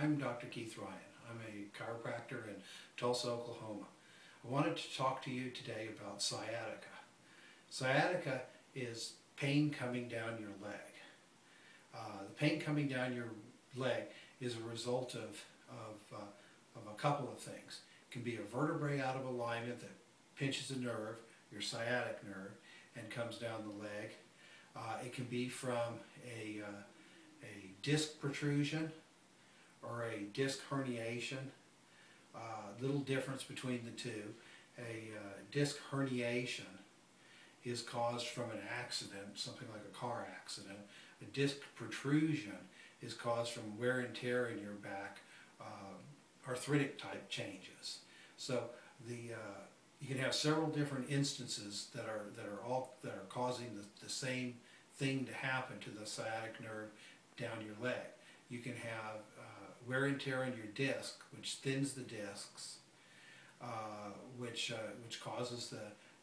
I'm Dr. Keith Ryan. I'm a chiropractor in Tulsa, Oklahoma. I wanted to talk to you today about sciatica. Sciatica is pain coming down your leg. The pain coming down your leg is a result of a couple of things. It can be a vertebrae out of alignment that pinches a nerve, your sciatic nerve, and comes down the leg. It can be from a disc protrusion or a disc herniation. Little difference between the two. A disc herniation is caused from an accident, something like a car accident. A disc protrusion is caused from wear and tear in your back, arthritic type changes. So you can have several different instances that are causing the same thing to happen to the sciatic nerve down your leg. You can have wear and tear in your disc, which thins the discs, which causes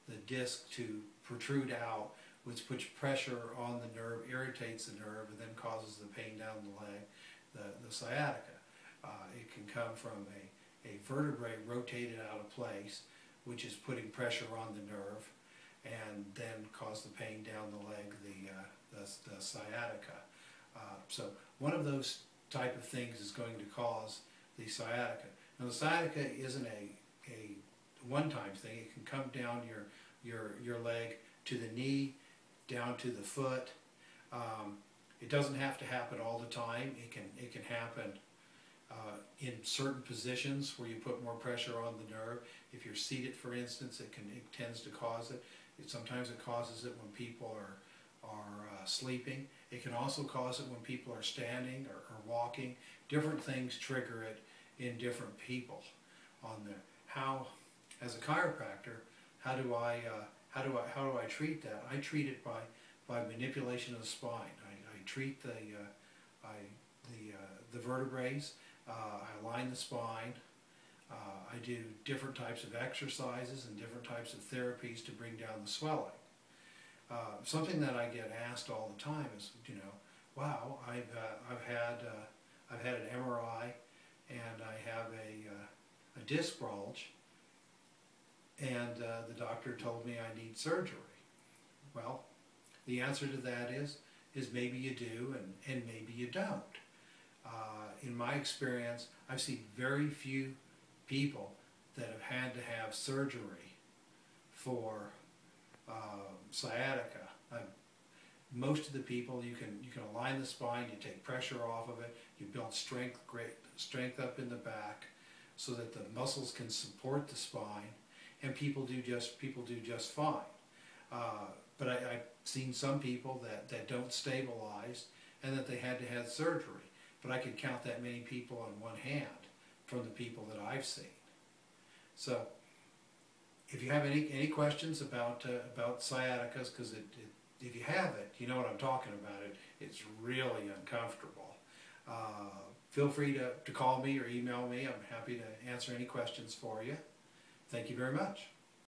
the disc to protrude out, which puts pressure on the nerve, irritates the nerve, and then causes the pain down the leg, the sciatica. It can come from a vertebrae rotated out of place, which is putting pressure on the nerve, and then cause the pain down the leg, the sciatica. So one of those type of things is going to cause the sciatica. Now the sciatica isn't a one-time thing. It can come down your leg to the knee, down to the foot. It doesn't have to happen all the time. It can happen in certain positions where you put more pressure on the nerve. If you're seated, for instance, it tends to cause it. Sometimes it causes it when people are sleeping. It can also cause it when people are standing or walking. Different things trigger it in different people on there. How, as a chiropractor, how do I treat that? I treat it by manipulation of the spine. I treat the vertebrae. I align the spine. I do different types of exercises and different types of therapies to bring down the swelling. Something that I get asked all the time is, wow, I've had an MRI and I have a disc bulge, and the doctor told me I need surgery. Well, the answer to that is maybe you do and maybe you don't. In my experience, I've seen very few people that have had to have surgery for sciatica. Most of the people, you can align the spine, you take pressure off of it, you build strength up in the back so that the muscles can support the spine, and people do just fine. But I've seen some people that don't stabilize and that they had to have surgery. But I could count that many people on one hand from the people that I've seen. So if you have any questions about sciaticas, because if you have it, you know what I'm talking about. It's really uncomfortable. Feel free to call me or email me. I'm happy to answer any questions for you. Thank you very much.